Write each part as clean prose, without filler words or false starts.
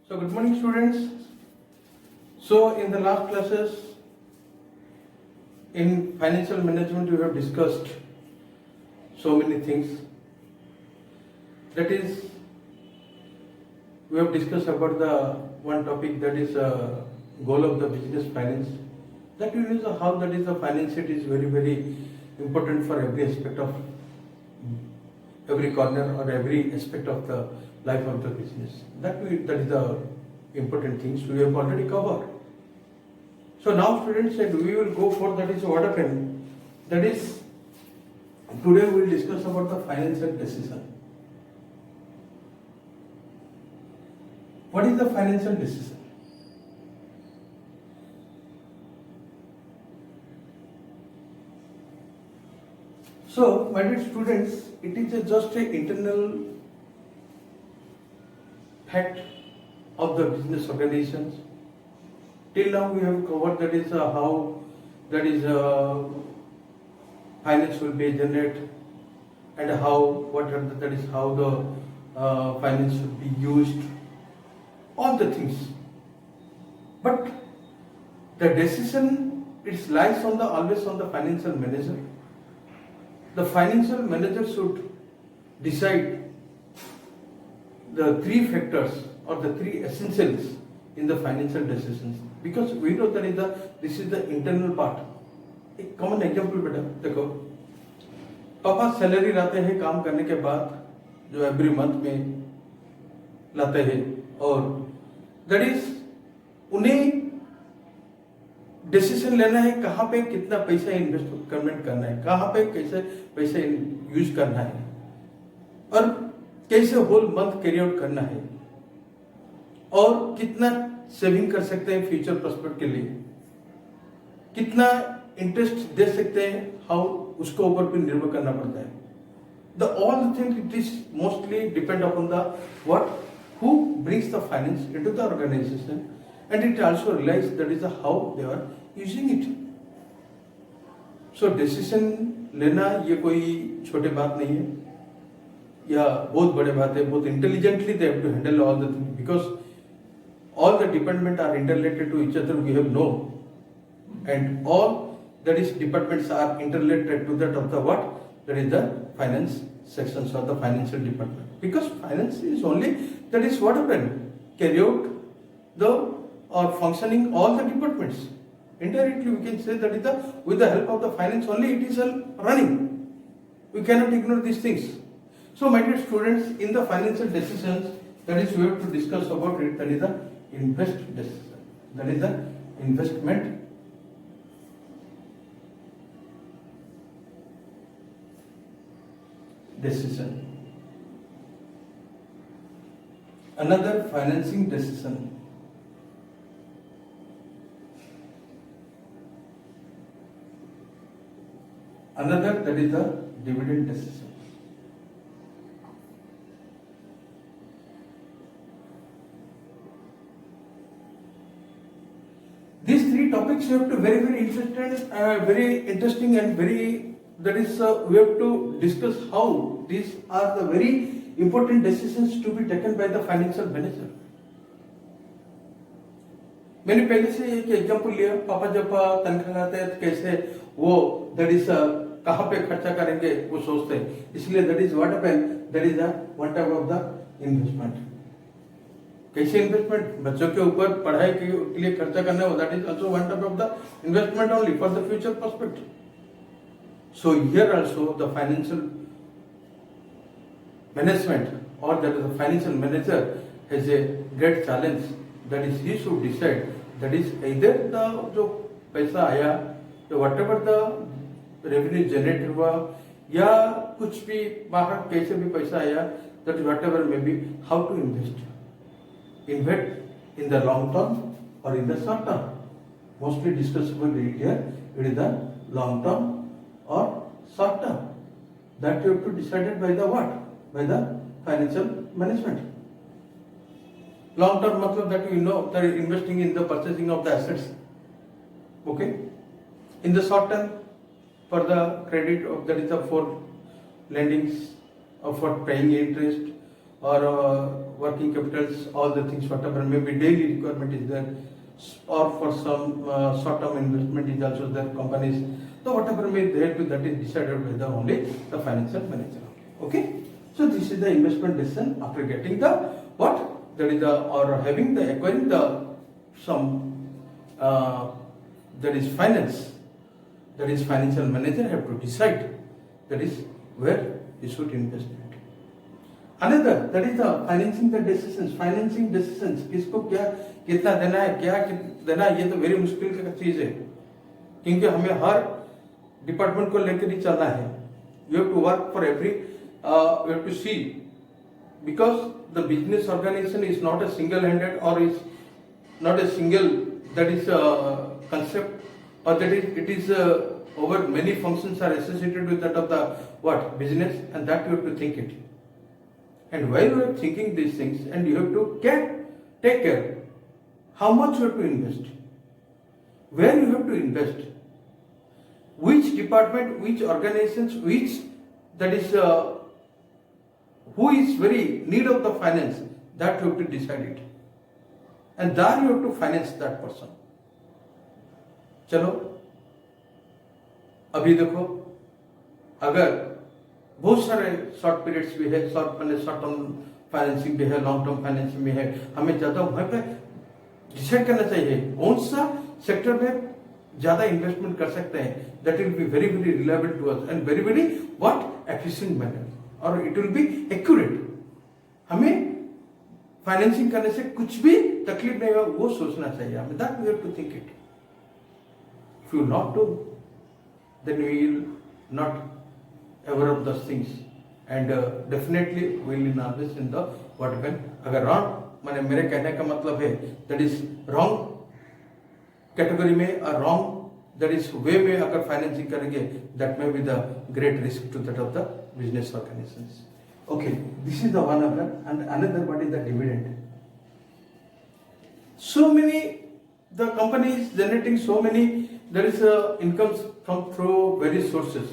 So good morning students. So in the last classes in financial management we have discussed so many things. That is, we have discussed about the one topic, that is goal of the business finance. That you know how that is the finance sheet is very important for every aspect of every corner or every aspect of the life of the business. That is the important things we have already covered. So now students said we will go for that is what happened. That is, today we will discuss about the financial decision. What is the financial decision? So, my dear students, it is just an internal fact of the business organizations. Till now we have covered that is how that is finance will be generated and that is how the finance should be used, all the things. But the decision it lies on always on the financial manager. The financial manager should decide the three factors or the three essentials in the financial decisions, because we know that this is the internal part. एक common example बेटा देखो, पापा salary लाते हैं काम करने के बाद जो एवरी मंथ में लाते हैं, और दैट इज उन्हें डिसीजन लेना है कहाँ पे कितना पैसा इन्वेस्टमेंट करना है, कहाँ पे कैसे पैसे यूज करना है और कैसे होल मंथ कैरी आउट करना है और कितना सेविंग कर सकते हैं फ्यूचर प्रोस्पेक्ट के लिए, कितना इंटरेस्ट दे सकते हैं, हाउ उसके ऊपर भी निर्भर करना पड़ता है. The all the thing it is mostly depend upon the what who brings the finance into the organization, and it also relies that is how they are using it. So decision लेना ये कोई छोटे बात नहीं है या बहुत बड़े बात है. बहुत intelligently they have to handle all the things, because all the departments are interrelated to each other, we have know, and all that is departments are interrelated to that of the what, that is the finance sections or the financial department, because finance is only that is what happened carry out the or functioning all the departments. Indirectly we can say that is the with the help of the finance only it is running. We cannot ignore these things. So my dear students, in the financial decisions, that is we have to discuss about it, that is the invest decision, that is the investment decision. Another financing decision. Another that is the dividend decision. These three topics you have to very interesting and very that is we have to discuss how these are the very important decisions to be taken by the financial manager. मैंने पहले से एक example लिया, पापा जब तनख्वाह लाते हैं तो कैसे वो दैट इज कहाँ पे खर्चा करेंगे वो सोचते हैं, इसलिए that is what happen, that is the one type of the investment. कैसे इन्वेस्टमेंट, बच्चों के ऊपर पढ़ाई के लिए खर्चा करना है, that is also one type of the investment only for the future perspective. So here also the financial management or that is the financial manager has a great challenge, that is he should decide that is either the जो पैसा आया तो whatever the revenue generated हुआ या कुछ भी बाहर कैसे भी पैसा आया, that whatever may be how to invest in the long term or in the short term. Mostly discussable here it is the long term or short term, that you have to decided by the what, by the financial management. Long term matlab that you know that investing in the purchasing of the assets, okay. In the short term for the credit of that is the for lendings or for paying interest or working capitals, all the things, whatever maybe daily requirement is there, or for some short-term investment is also there, companies. So whatever may there to that is decided by the only the financial manager. Okay. So this is the investment decision after getting the what that is the or having the acquiring the some that is finance, that is financial manager have to decide that is where he should invest it. Another that is the financing the decisions, financing decisions किसको क्या कितना देना है क्या देना है, ये तो वेरी मुश्किल का चीज है, क्योंकि हमें हर डिपार्टमेंट को लेकर ही चलना है. You have to work for every you have to see, because the business organization is not a single-handed or is not a single that is concept, or that it is over many functions are associated with that of the what business, and that you have to think it. And while you are thinking these things, and you have to take care how much you have to invest, where you have to invest, which department, which organizations, which that is who is very need of the finance, that you have to decide it, and there you have to finance that person. चलो अभी देखो, अगर बहुत सारे short periods भी है, short term financing भी है, लॉन्ग टर्म फाइनेंसिंग भी है, हमें ज्यादा वहां पे डिसाइड करना चाहिए कौन सा सेक्टर में ज्यादा इन्वेस्टमेंट कर सकते हैं, that will be very very reliable to us and very very what efficient manner, और इट विल बी एक्यूरेट. हमें फाइनेंसिंग करने से कुछ भी तकलीफ नहीं होगा वो सोचना चाहिए हमें, that we have to think it. If you not do then we will not aware of those things, and definitely we will always in the what happen. अगर wrong माने मेरे कहने का मतलब है that is wrong कैटेगरी में और wrong that is way में अगर फाइनेंसिंग करेंगे, that may be the great risk to that of the business organizations. Okay, this is the one of them, and another one is the dividend. So many the companies generating so many, there is incomes from through various sources.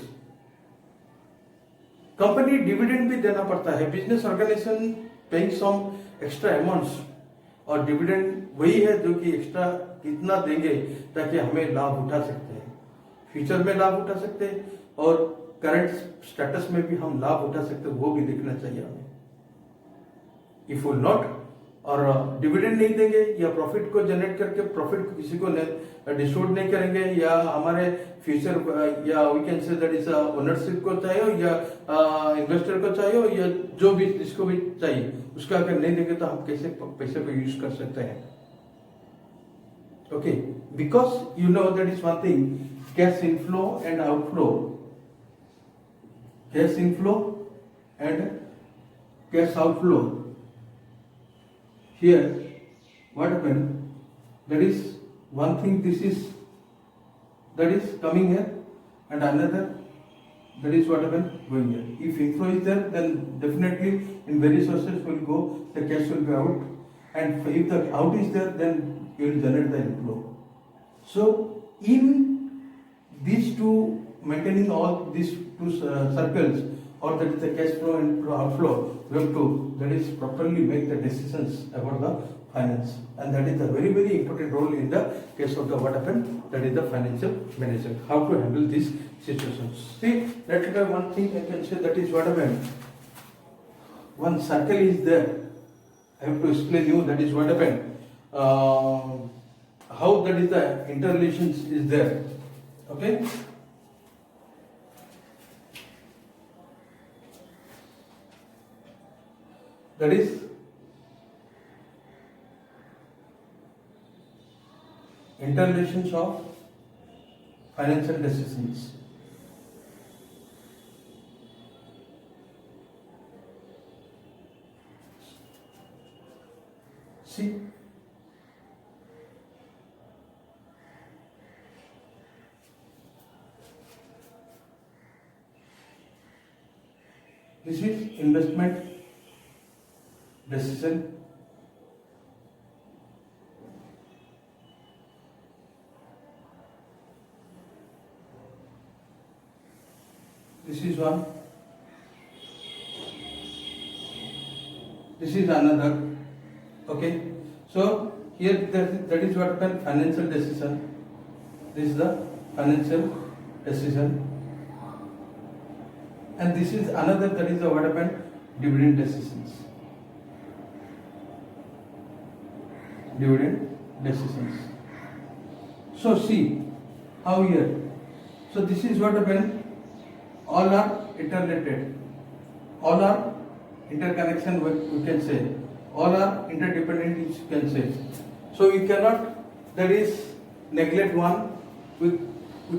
Company dividend भी देना पड़ता है, business organisation paying some extra amounts, और dividend वही है जो कि extra कितना देंगे ताकि हमें लाभ उठा सकते हैं, फ्यूचर में लाभ उठा सकते हैं, और करंट स्टेटस में भी हम लाभ उठा सकते हैं, वो भी देखना चाहिए हमें. इफ विल नॉट और डिविडेंड नहीं देंगे या प्रॉफिट को जनरेट करके प्रॉफिट को किसी को डिस्ट्रीब्यूट नहीं करेंगे, या हमारे फ्यूचर या we can say that is ownership को चाहिए या इन्वेस्टर को चाहिए या जो भी जिसको भी चाहिए, उसका अगर नहीं देंगे तो हम कैसे पैसे को यूज कर सकते हैं. Okay, because you know that is one thing, cash inflow and outflow, cash inflow and cash outflow. Here, what happened? That is one thing. This is that is coming here, and another that is what happened going here. If inflow is there, then definitely in various sources will go. The cash will be out, and if the out is there, then you will generate the inflow. So in these two, maintaining all these two circles, or that is the cash flow and outflow, we have to that is properly make the decisions about the finance, and that is a very very important role in the case of the what happened, that is the financial manager, how to handle these situations. See, that is one thing I can say, that is what happened. One circle is there, I have to explain you that is what happened, how that is the interrelations is there. Okay, that is interrelations of financial decisions. See, this is investment decision, this is one, This is another. Okay, so here that is what happened, financial decision. This is the financial decision, and this is another, that is the what happened, dividend decisions. Dividend decisions. So see how here. So this is what happened. All are interrelated. All are interconnection. We can say. All are interdependent. You can say. So we cannot. That is neglect one. We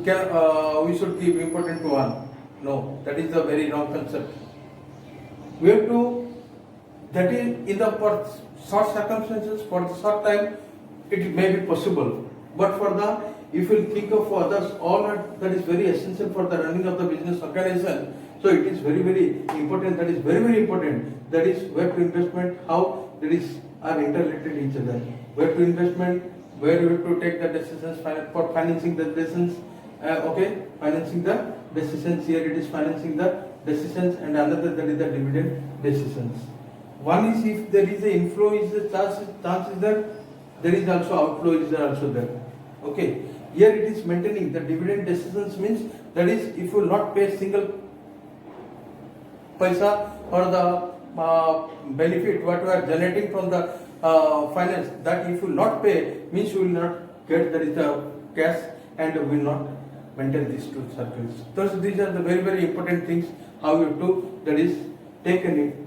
can. We should give importance to one. No, that is a very wrong concept. We have to. That is in the for short circumstances, for the short time, it may be possible. But for the, if you think of others, all that is very essential for the running of the business organization. So it is very, very important. That is very, very important. That is where to investment, how that is are interrelated each other. Where to investment, where you have to take the decisions for financing the decisions. Okay, financing the decisions. Here it is financing the decisions, and another, that is the dividend decisions. One is if there is a inflow, is the chance is there is also outflow is there also there. Okay, here it is maintaining the dividend decisions, means that is if you will not pay single paisa or the benefit what you are generating from the finance, that if you will not pay, means you will not get, that is the cash, and you will not maintain these two circles. Thus these are the very, very important things how you have to, that is take an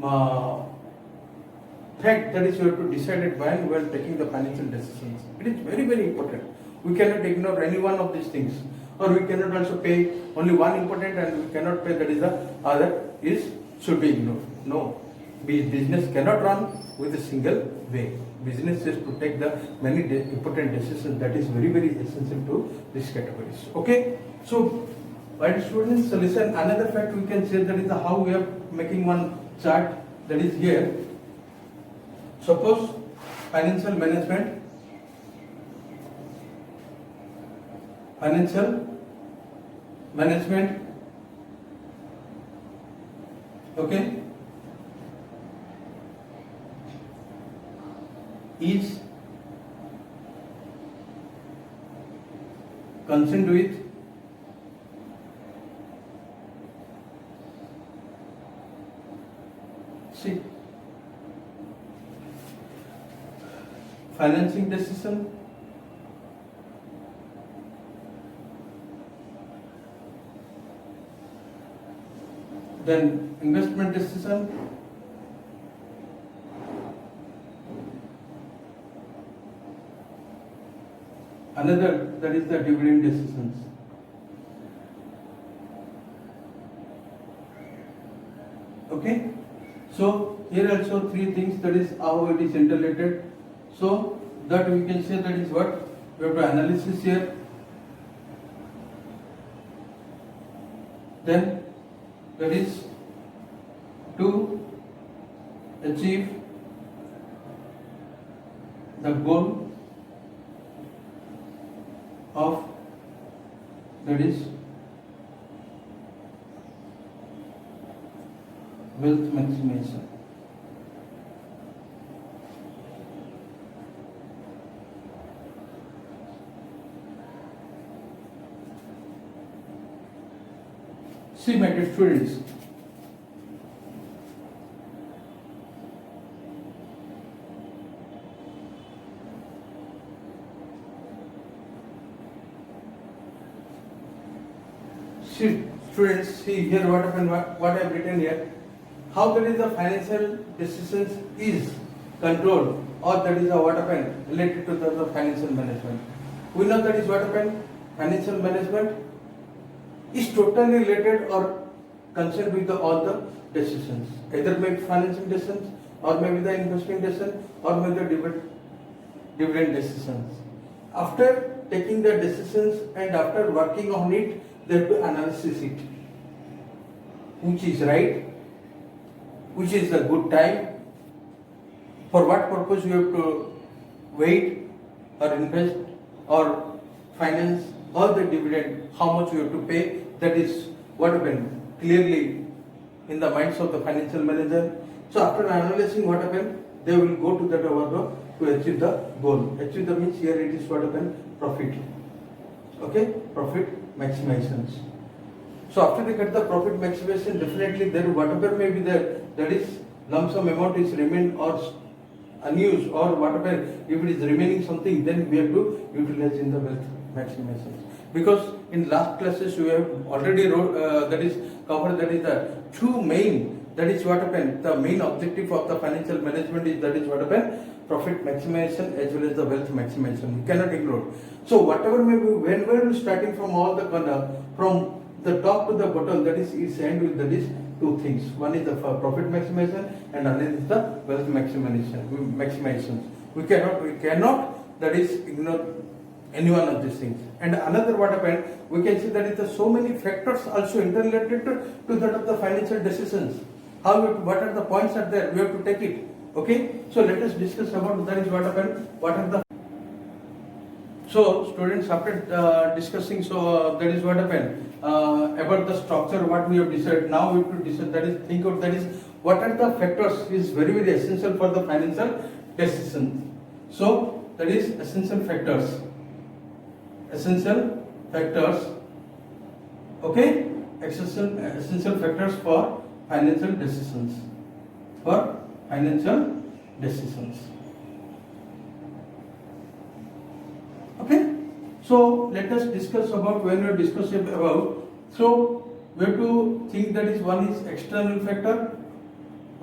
fact, that is you have to decide it when we are taking the financial decisions. It is very, very important. We cannot ignore any one of these things, or we cannot also pay only one important and we cannot pay, that is the other is should be ignored. No, business cannot run with a single way. Business is to take the many important decisions. That is very, very essential to these categories. Okay, so while students listen, another fact we can say, that is the how we are making one chart, that is here. Suppose financial management, okay, is concerned with financing decision, then investment decision, another, that is the dividend decisions. Okay, so here also three things, that is how it is interrelated. So that we can say, that is what we have to analysis here. Then that is to achieve the goal of, that is wealth maximization. See, my dear students, see here what happened, what I have written here, how that is the financial decisions is controlled, or that is what happened related to the financial management. We know that is what happened, financial management is totally related or concerned with all the decisions, either maybe financial decisions, or maybe the investment decision, or maybe the dividend decisions. After taking the decisions and after working on it, they have to analyze it, which is right, which is a good time, for what purpose you have to wait or invest or finance, or the dividend, how much you have to pay. That is what happened clearly in the minds of the financial manager. So after analyzing what happened, they will go to that over to achieve the goal. Achieve the means here it is what happened, profit. Okay, profit maximizations. So after they get the profit maximization, definitely there whatever may be there, that is lump sum amount is remain or unused or whatever, if it is remaining something, then we have to utilize in the wealth maximization. Because in last classes we have already wrote, that is covered, that is the two main, that is what happened, the main objective of the financial management is, that is what happened, profit maximization as well as the wealth maximization. We cannot ignore. So whatever may be, when we are starting from all the from the top to the bottom, that is its end with, that is two things. One is the profit maximization and another is the wealth maximization. We cannot, that is ignore any one of these things. And another what happened, we can see that is the so many factors also interrelated to that of the financial decisions. What are the points are there? We have to take it. Okay. So let us discuss about that is what happened. What are the students after discussing, that is what happened about the structure, what we have decided. Now we have to decide, that is think of, that is what are the factors is very essential for the financial decision. So that is essential factors. Okay, essential factors for financial decisions. Okay, so let us discuss about, when we are discussing about, so we have to think, that is one is external factor.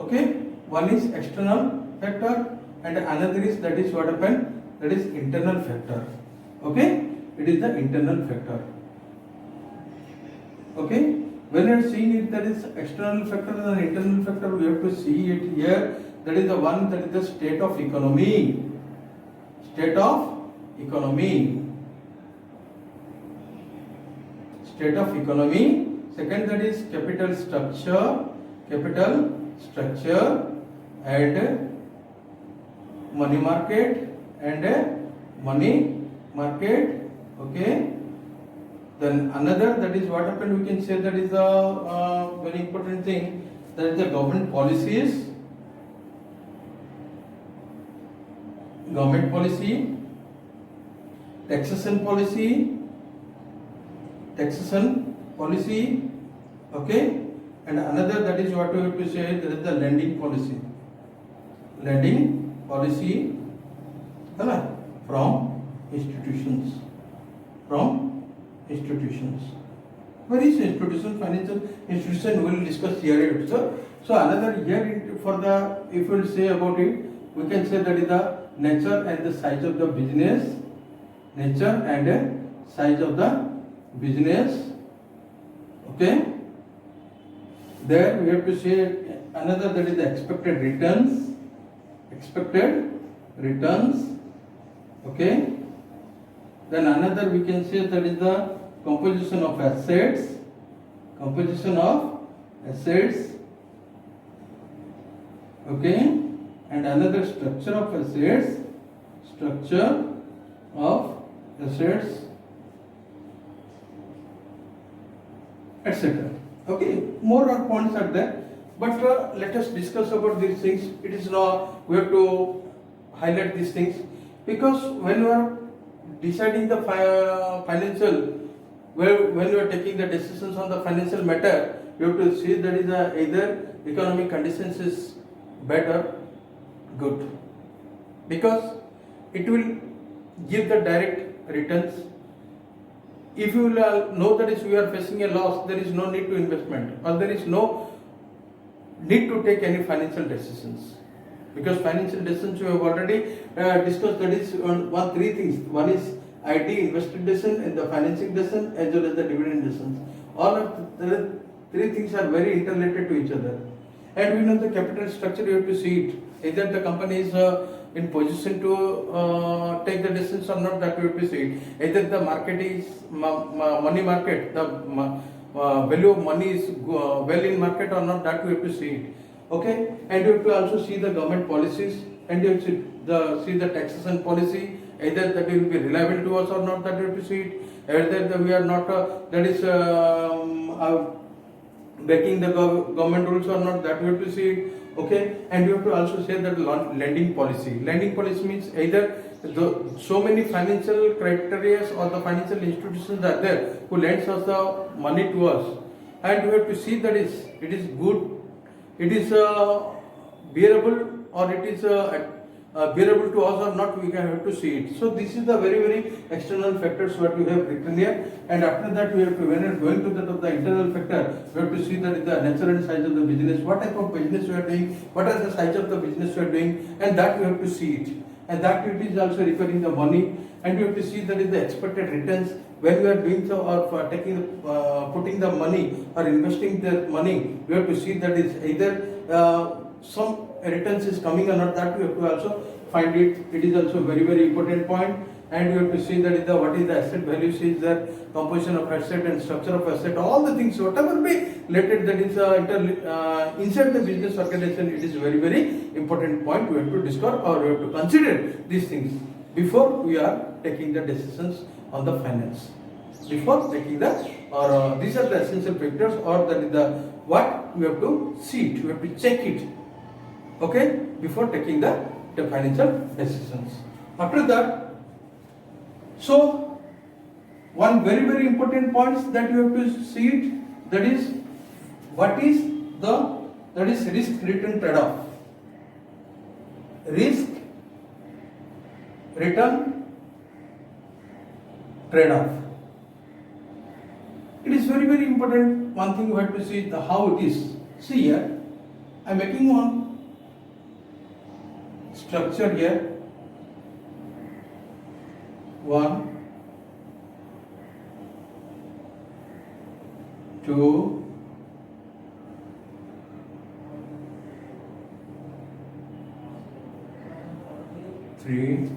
Okay, one is external factor and another is, that is what happened, that is internal factor. Okay, it is the internal factor. Okay, when you are seeing it, that is external factor and internal factor, we have to see it here. That is the one, that is the state of economy. Second, that is capital structure and money market. Okay. Then another, that is what happened, we can say, that is a very important thing, that is the government policy, taxation policy, okay, and another, that is what we have to say, that is the lending policy, from institutions. Where is institution? Financial institution we will discuss here also. So another here for the, if we will say about it, we can say that is the nature and the size of the business. Okay. There we have to say another, that is the expected returns. Okay. Then another, we can say, that is the composition of assets. Okay, and another structure of assets, etc. Okay, more points are there, but let us discuss about these things. It is now we have to highlight these things, because when we are deciding the financial, when you are taking the decisions on the financial matter, you have to see that is either economic conditions is bad or good, because it will give the direct returns. If you will know that is we are facing a loss, there is no need to investment, or there is no need to take any financial decisions, because financial decisions we have already discussed, that is three things. One is IT, invested decision, and the financing decision, as well as the dividend decisions. All of the three things are very interrelated to each other. And we know the capital structure, you have to see it. Either the company is in position to take the decisions or not, that we have to see it. Either the market is money market, the value of money is well in market or not, that we have to see it. Okay, and you have to also see the government policies, and you have to see the taxation policy, either that will be reliable to us or not, that we have to see it. Either that we are not that is backing the government rules or not, that we have to see it. Okay, and you have to also say that lending policy. Lending policy means either so many financial criteria or the financial institutions are there who lends us the money to us, and you have to see that it is good, it is bearable, or it is bearable to us or not. We can have to see it. So this is the very external factors what we have written here, and after that we have to, when we are going to the internal factor, we have to see that the nature and size of the business, what type of business we are doing, what are the size of the business we are doing, and that we have to see it. And that it is also requiring the money, and you have to see that is the expected returns when we are doing so, or for taking putting the money or investing the money. We have to see that is either some returns is coming or not. That we have to also find it. It is also very important point. And you have to see that is the what is the asset value, is the composition of asset and structure of asset, all the things whatever be related, that is inside the business organization. It is very important point we have to discover, or we have to consider these things before we are taking the decisions on the finance. Before taking the, or these are the essential factors, or that is the what we have to see it, we have to check it, okay, before taking the financial decisions. After that, so one very important points that you have to see it, that is what is the, that is risk return trade-off. Risk return trade-off. It is very important. One thing you have to see the how it is. See here, I am making one structure here. 1, 2, 3,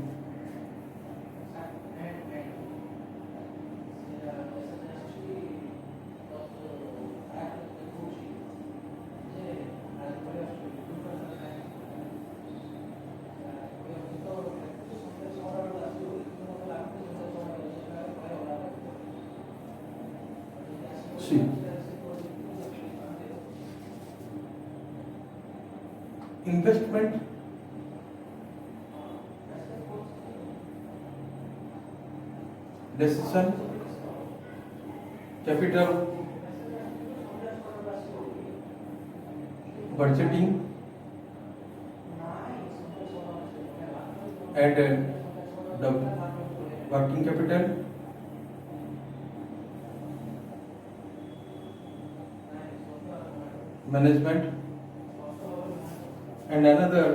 6. Investment decision, capital budgeting, and the working capital, management, and another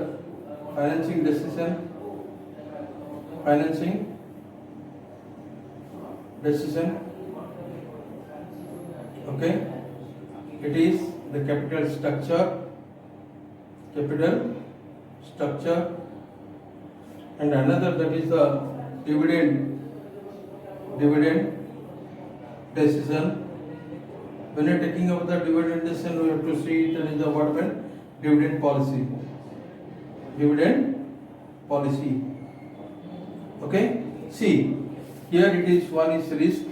financing decision, okay. It is the capital structure, and another, that is the dividend decision. When you are taking over the dividend decision, we have to see that is the what when dividend policy. Okay. See here, it is one is risk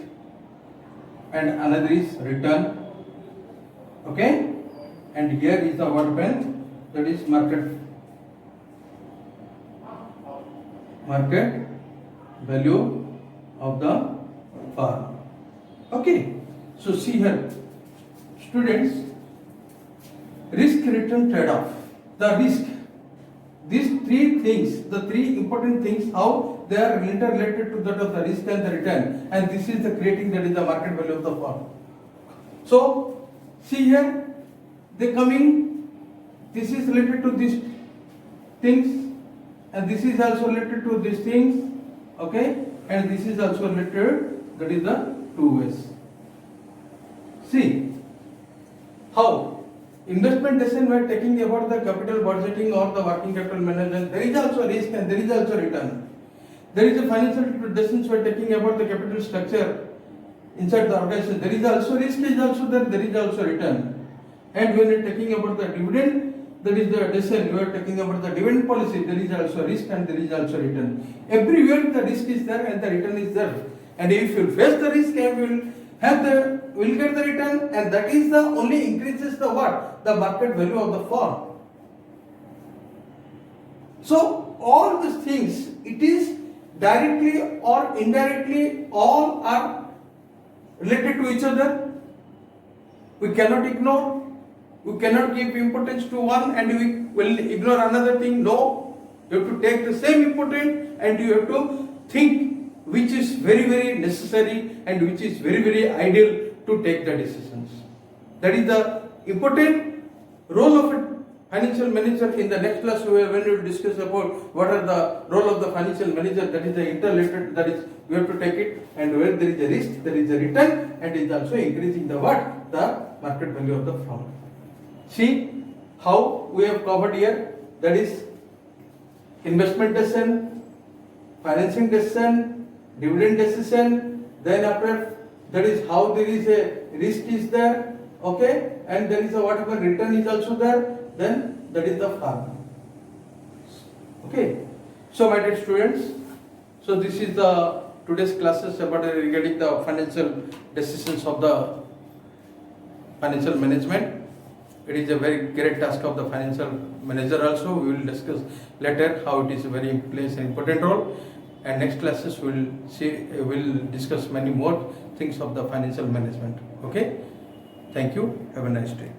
and another is return. Okay. And here is the what when, that is market value of the firm. Okay. So see here, students, risk return trade-off. The risk, these three things, the three important things, how they are interrelated to that of the risk and the return, and this is the creating, that is the market value of the firm. So see here, they coming, this is related to these things, and this is also related to these things, okay, and this is also related, that is the two ways. See how investment decision we are taking about the capital budgeting or the working capital management. There is also risk and there is also return. There is a financial decisions we are taking about the capital structure inside the organization. There is also risk is also there. There is also return. And when you are taking about the dividend, there is the decision we are taking about the dividend policy. There is also risk and there is also return. Everywhere the risk is there and the return is there. And if you face the risk and will get the return, and that is the only increases the what? The market value of the firm. So all these things, it is directly or indirectly, all are related to each other. We cannot ignore. We cannot give importance to one and we will ignore another thing. No, you have to take the same importance and you have to think which is very, very necessary and which is very, very ideal to take the decisions. That is the important role of a financial manager. In the next class, when we will discuss about what are the role of the financial manager, that is the interrelated, that is we have to take it, and where there is a risk, there is a return, and it is also increasing the what? The market value of the firm. See how we have covered here, that is investment decision, financing decision, dividend decision, then after that is how there is a risk is there, okay, and there is a whatever return is also there, then that is the firm. Okay, so my dear students, so this is the today's classes about regarding the financial decisions of the financial management. It is a very great task of the financial manager also. We will discuss later how it is very plays an important role, and next classes we will discuss many more things of the financial management. Okay, thank you, have a nice day.